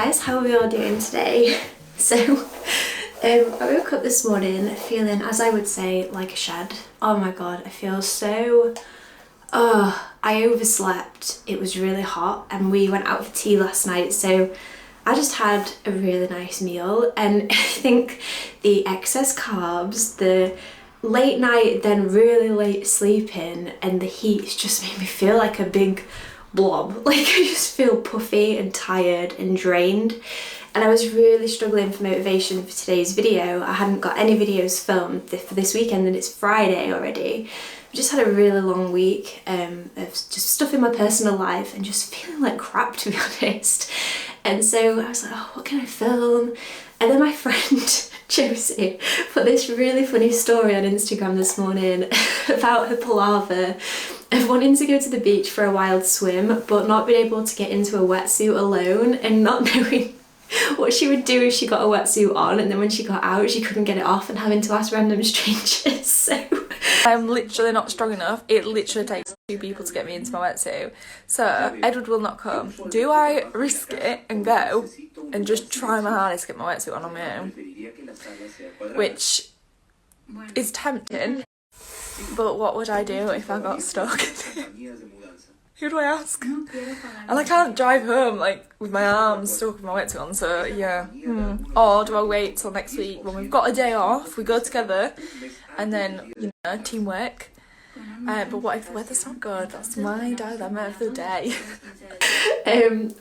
guys, how are we all doing today? So, I woke up this morning feeling, as I would say, like a shed. Oh my god, I feel so... I overslept. It was really hot and we went out for tea last night, so I just had a really nice meal, and I think the excess carbs, the late night then really late sleeping, and the heat just made me feel like a big blob. Like I just feel puffy and tired and drained, and I was really struggling for motivation for today's video. I hadn't got any videos filmed for this weekend and it's Friday already. I just had a really long week of just stuff in my personal life and just feeling like crap, to be honest. And so I was like, oh, what can I film? And then my friend Josie put this really funny story on Instagram this morning about her palaver of wanting to go to the beach for a wild swim but not being able to get into a wetsuit alone and not knowing what she would do if she got a wetsuit on, and then when she got out she couldn't get it off and having to ask random strangers. So I'm literally not strong enough. It literally takes 2 people to get me into my wetsuit. So Edward will not come. Do I risk it and go and just try my hardest to get my wetsuit on my own? Which is tempting, but what would I do if I got stuck? Who do I ask? And I can't drive home like with my arms stuck with my wetsuit on, so yeah. Or do I wait till next week when we've got a day off, we go together and then, you know, teamwork. But what if the weather's not good? That's my dilemma of the day.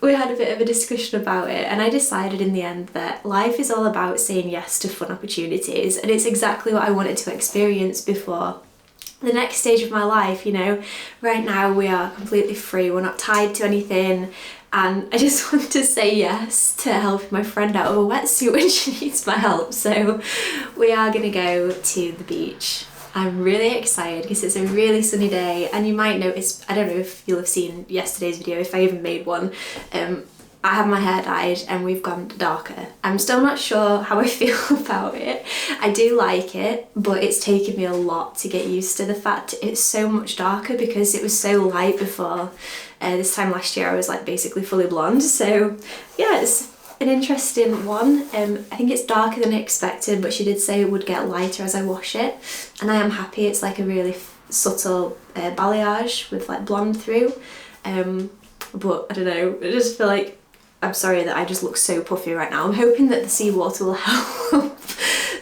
We had a bit of a discussion about it, and I decided in the end that life is all about saying yes to fun opportunities, and it's exactly what I wanted to experience before the next stage of my life. You know, right now we are completely free, we're not tied to anything, and I just want to say yes to helping my friend out of a wetsuit when she needs my help. So we are going to go to the beach. I'm really excited because it's a really sunny day, and you might notice, I don't know if you'll have seen yesterday's video, if I even made one, I have my hair dyed and we've gone darker. I'm still not sure how I feel about it. I do like it, but it's taken me a lot to get used to the fact it's so much darker because it was so light before. This time last year I was like basically fully blonde, so yeah, it's an interesting one. I think it's darker than I expected, but she did say it would get lighter as I wash it, and I am happy. It's like a really subtle balayage with like blonde through, but I don't know, I just feel like, I'm sorry that I just look so puffy right now. I'm hoping that the seawater will help.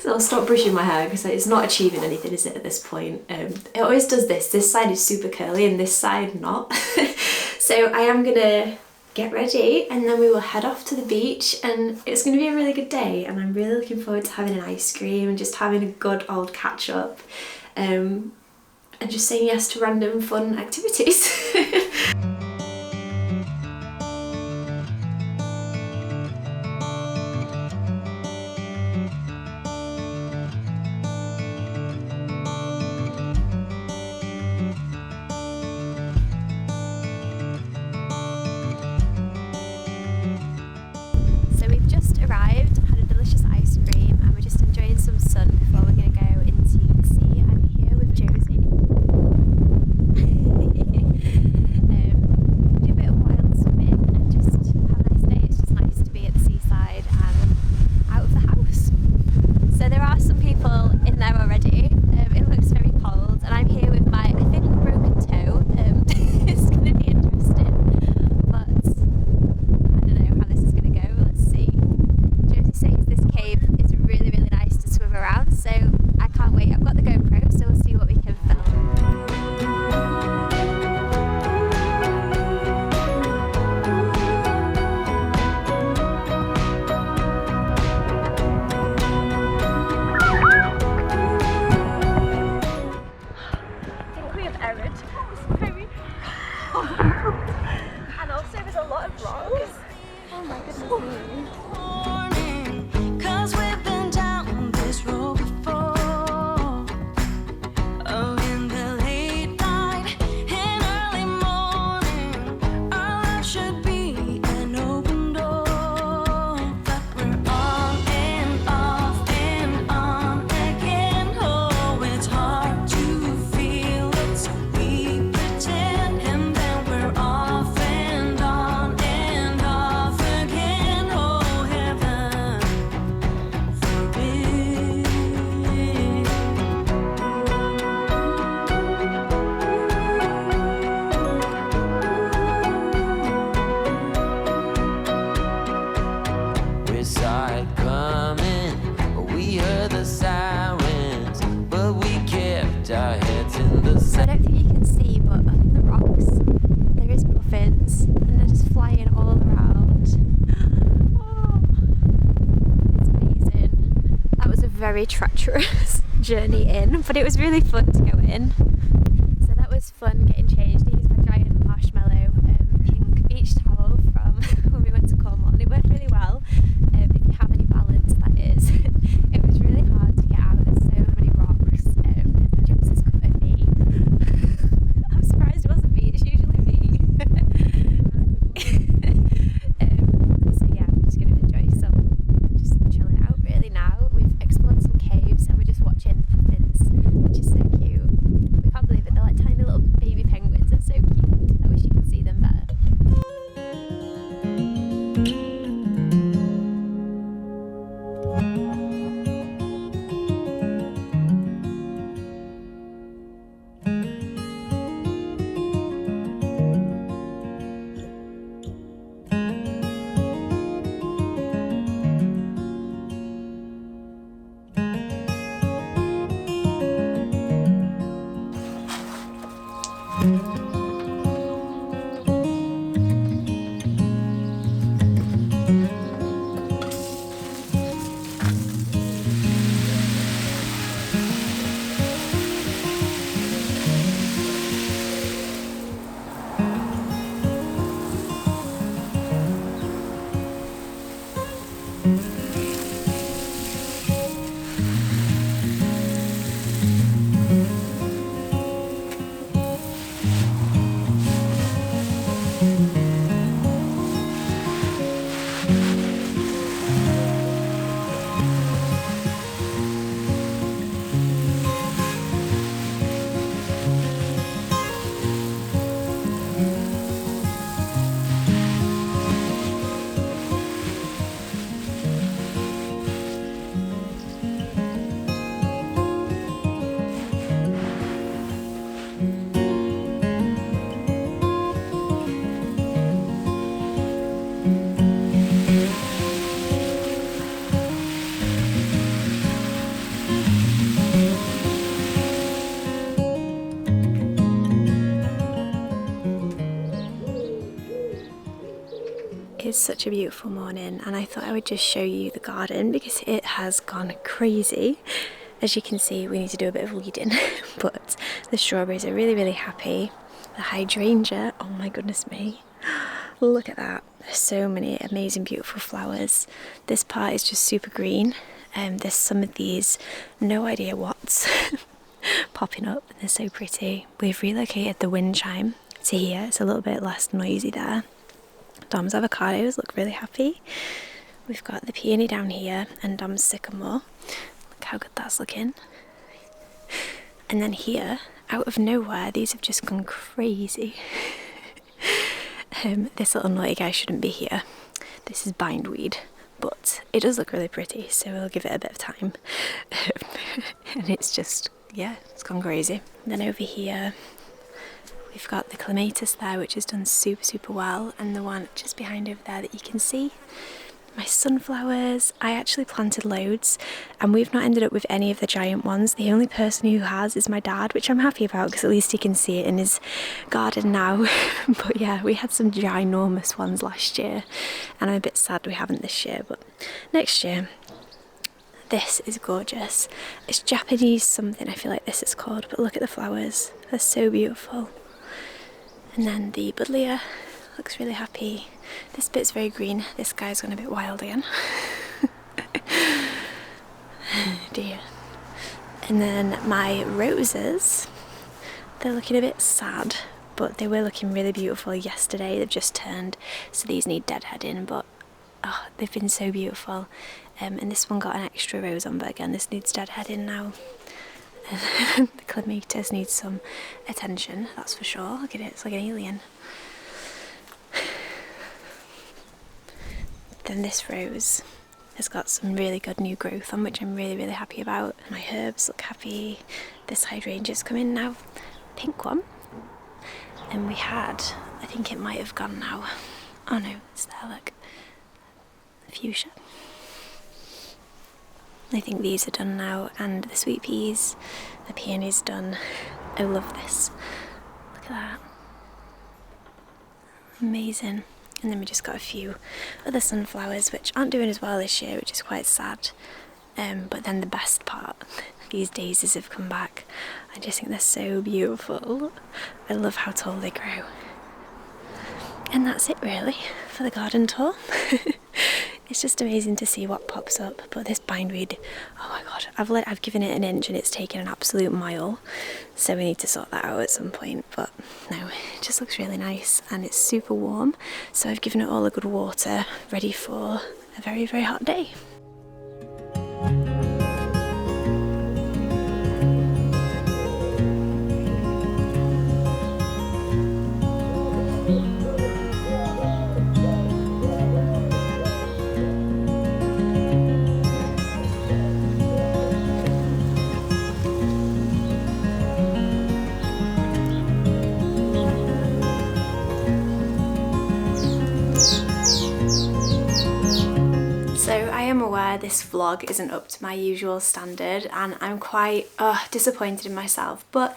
So I'll stop brushing my hair because it's not achieving anything, is it, at this point? It always does this. This side is super curly and this side not. So I am gonna get ready and then we will head off to the beach, and it's gonna be a really good day, and I'm really looking forward to having an ice cream and just having a good old catch up, and just saying yes to random fun activities. Arrived, had a delicious ice cream, and we're just enjoying some sun before we're going to go into the sea. I'm here with Josie. you can see, but up in the rocks there is puffins and they're just flying all around. Oh, it's amazing. That was a very treacherous journey in, but it was really fun to go in. So that was fun getting changed. I used my giant marshmallow pink beach towel from when we went to Cornwall, and it worked really well. If you have any balance, that is. It was really hard to get out of so many rocks. James has cutting me. I'm surprised it wasn't me, it's usually me. So yeah, I'm just going to enjoy just chilling out really now. We've explored some caves and we're just watching the puffins, which is so cute. We can't believe it, they're like tiny little baby penguins. They're so cute. I wish you could see them better. It's such a beautiful morning, and I thought I would just show you the garden because it has gone crazy. As you can see, we need to do a bit of weeding, but the strawberries are really happy. The hydrangea, oh my goodness me, look at that. There's so many amazing beautiful flowers. This part is just super green, and there's some of these, no idea what's popping up, and they're so pretty. We've relocated the wind chime to here. It's a little bit less noisy there. Dom's avocados look really happy. We've got the peony down here and Dom's sycamore. Look how good that's looking. And then here, out of nowhere, these have just gone crazy. This little naughty guy shouldn't be here. This is bindweed, but it does look really pretty, so we'll give it a bit of time. And it's just, yeah, it's gone crazy. And then over here, we've got the clematis there, which has done super well, and the one just behind over there that you can see. My sunflowers, I actually planted loads, and we've not ended up with any of the giant ones. The only person who has is my dad, which I'm happy about because at least he can see it in his garden now. But yeah, we had some ginormous ones last year, and I'm a bit sad we haven't this year, but next year. This is gorgeous. It's Japanese something, I feel like this is called, but look at the flowers. They're so beautiful. And then the buddleia looks really happy. This bit's very green. This guy's gone a bit wild again. Dear. And then my roses, they're looking a bit sad, but they were looking really beautiful yesterday. They've just turned, so these need deadheading, but oh, they've been so beautiful. And this one got an extra rose on, but again, this needs deadheading now. The clematis needs some attention, that's for sure. Look at it, it's like an alien. Then this rose has got some really good new growth on, which I'm really happy about. My herbs look happy. This hydrangea's come in now, pink one. And we had, I think it might have gone now. Oh no, it's there, look. Fuchsia. I think these are done now, and the sweet peas, the peony's done. I love this. at that. Amazing. And then we just got a few other sunflowers which aren't doing as well this year, which is quite sad. But then the best part, these daisies have come back. I just think they're so beautiful. I love how tall they grow. And that's it really for the garden tour. It's just amazing to see what pops up. But this bindweed, oh my god, I've given it an inch and it's taken an absolute mile. So we need to sort that out at some point. But no, it just looks really nice and it's super warm. So I've given it all a good water, ready for a very, very hot day. This vlog isn't up to my usual standard and I'm quite disappointed in myself, but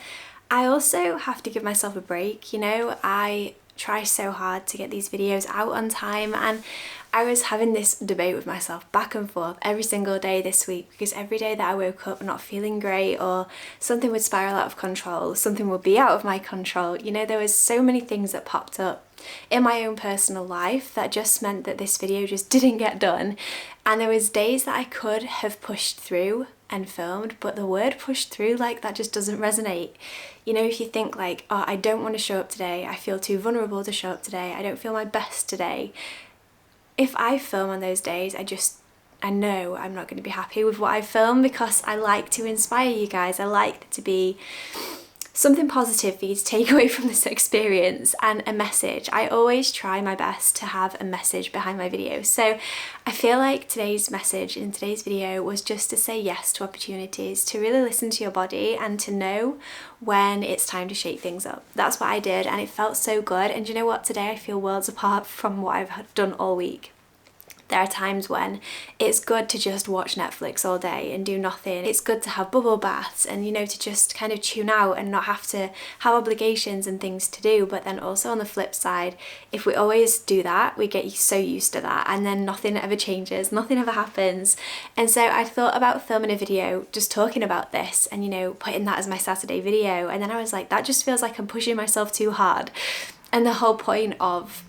I also have to give myself a break, you know. I try so hard to get these videos out on time and I was having this debate with myself back and forth every single day this week, because every day that I woke up not feeling great or something would spiral out of control, something would be out of my control, you know, there was so many things that popped up in my own personal life that just meant that this video just didn't get done. And there was days that I could have pushed through and filmed, but the word pushed through, like, that just doesn't resonate. You know, if you think like, oh, I don't want to show up today, I feel too vulnerable to show up today, I don't feel my best today. If I film on those days, I know I'm not going to be happy with what I film, because I like to inspire you guys. I like it to be something positive for you to take away from this experience and a message. I always try my best to have a message behind my videos. So I feel like today's message in today's video was just to say yes to opportunities, to really listen to your body and to know when it's time to shake things up. That's what I did and it felt so good. And you know what? Today I feel worlds apart from what I've done all week. There are times when it's good to just watch Netflix all day and do nothing. It's good to have bubble baths and, you know, to just kind of tune out and not have to have obligations and things to do. But then also on the flip side, if we always do that, we get so used to that and then nothing ever changes, nothing ever happens. And so I thought about filming a video just talking about this and, you know, putting that as my Saturday video. And then I was like, that just feels like I'm pushing myself too hard. And the whole point of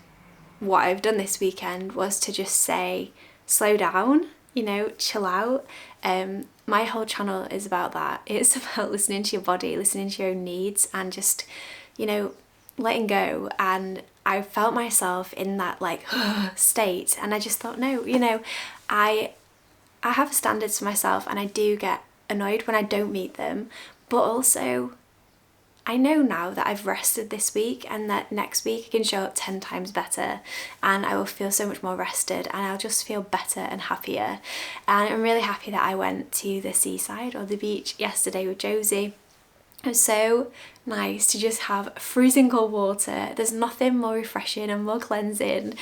what I've done this weekend was to just say, slow down, you know, chill out. My whole channel is about that. It's about listening to your body, listening to your own needs and just, you know, letting go. And I felt myself in that like state and I just thought, no, you know, I have standards for myself and I do get annoyed when I don't meet them, but also I know now that I've rested this week and that next week I can show up 10 times better and I will feel so much more rested and I'll just feel better and happier. And I'm really happy that I went to the seaside or the beach yesterday with Josie. It was so nice to just have freezing cold water. There's nothing more refreshing and more cleansing.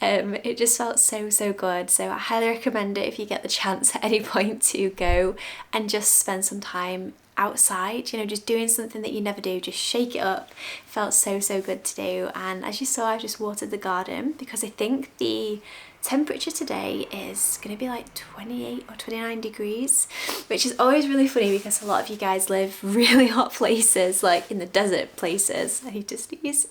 It just felt so good. So I highly recommend it if you get the chance at any point to go and just spend some time outside, you know, just doing something that you never do, just shake it up. It felt so good to do. And as you saw, I just watered the garden because I think the temperature today is going to be like 28 or 29 degrees, which is always really funny because a lot of you guys live really hot places, like in the desert places. I need to sneeze.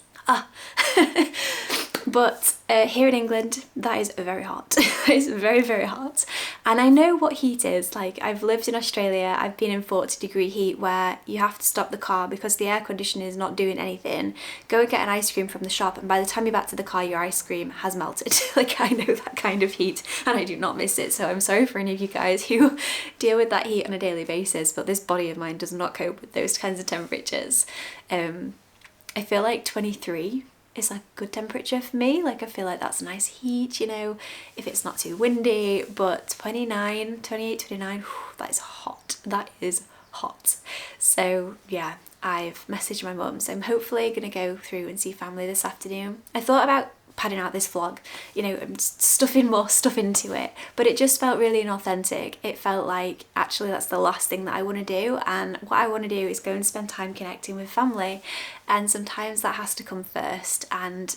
But here in England, that is very hot. It's very hot. And I know what heat is. Like, I've lived in Australia, I've been in 40-degree heat where you have to stop the car because the air conditioner is not doing anything. Go and get an ice cream from the shop and by the time you're back to the car, your ice cream has melted. Like, I know that kind of heat and I do not miss it. So I'm sorry for any of you guys who deal with that heat on a daily basis, but this body of mine does not cope with those kinds of temperatures. I feel like 23 is like good temperature for me. Like, I feel like that's a nice heat, you know, if it's not too windy. But 28, 29, that is hot. That is hot. So yeah, I've messaged my mum, so I'm hopefully gonna go through and see family this afternoon. I thought about padding out this vlog, you know, I'm stuffing more stuff into it, but it just felt really inauthentic. It felt like actually that's the last thing that I want to do, and what I want to do is go and spend time connecting with family, and sometimes that has to come first. And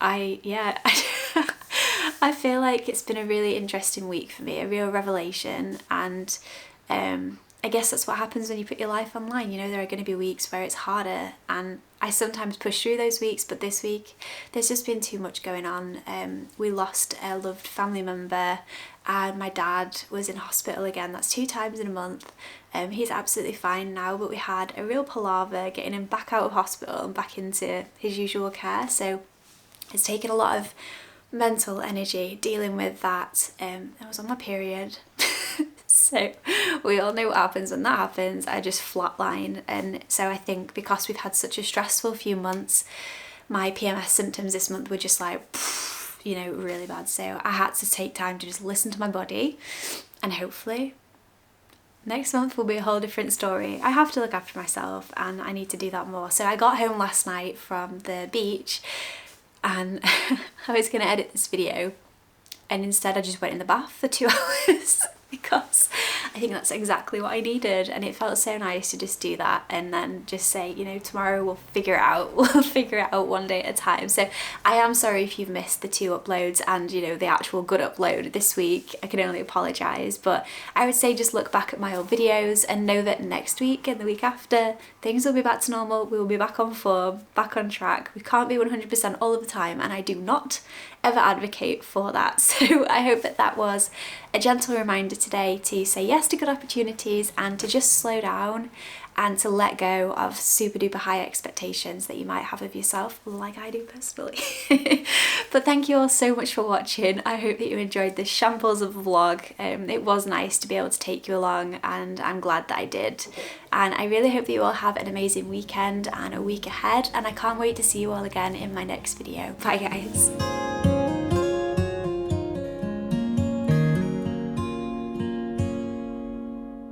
I feel like it's been a really interesting week for me, a real revelation, and I guess that's what happens when you put your life online. You know, there are going to be weeks where it's harder, and I sometimes push through those weeks, but this week there's just been too much going on. We lost a loved family member, and my dad was in hospital again. That's 2 times in a month. He's absolutely fine now, but we had a real palaver getting him back out of hospital and back into his usual care. So it's taken a lot of mental energy dealing with that. I was on my period. So we all know what happens when that happens. I just flatline, and so I think because we've had such a stressful few months, my PMS symptoms this month were just like, you know, really bad. So I had to take time to just listen to my body, and hopefully next month will be a whole different story. I have to look after myself, and I need to do that more. So I got home last night from the beach, and I was going to edit this video, and instead I just went in the bath for 2 hours because I think that's exactly what I needed, and it felt so nice to just do that and then just say, you know, tomorrow we'll figure it out. We'll figure it out one day at a time. So I am sorry if you've missed the 2 uploads and, you know, the actual good upload this week. I can only apologise, but I would say just look back at my old videos and know that next week and the week after things will be back to normal. We will be back on form, back on track. We can't be 100% all of the time, and I do not ever advocate for that. So I hope that that was a gentle reminder today to say yes to good opportunities, and to just slow down and to let go of super duper high expectations that you might have of yourself, like I do personally. But thank you all so much for watching. I hope that you enjoyed this shambles of a vlog. It was nice to be able to take you along, and I'm glad that I did. And I really hope that you all have an amazing weekend and a week ahead, and I can't wait to see you all again in my next video. Bye guys.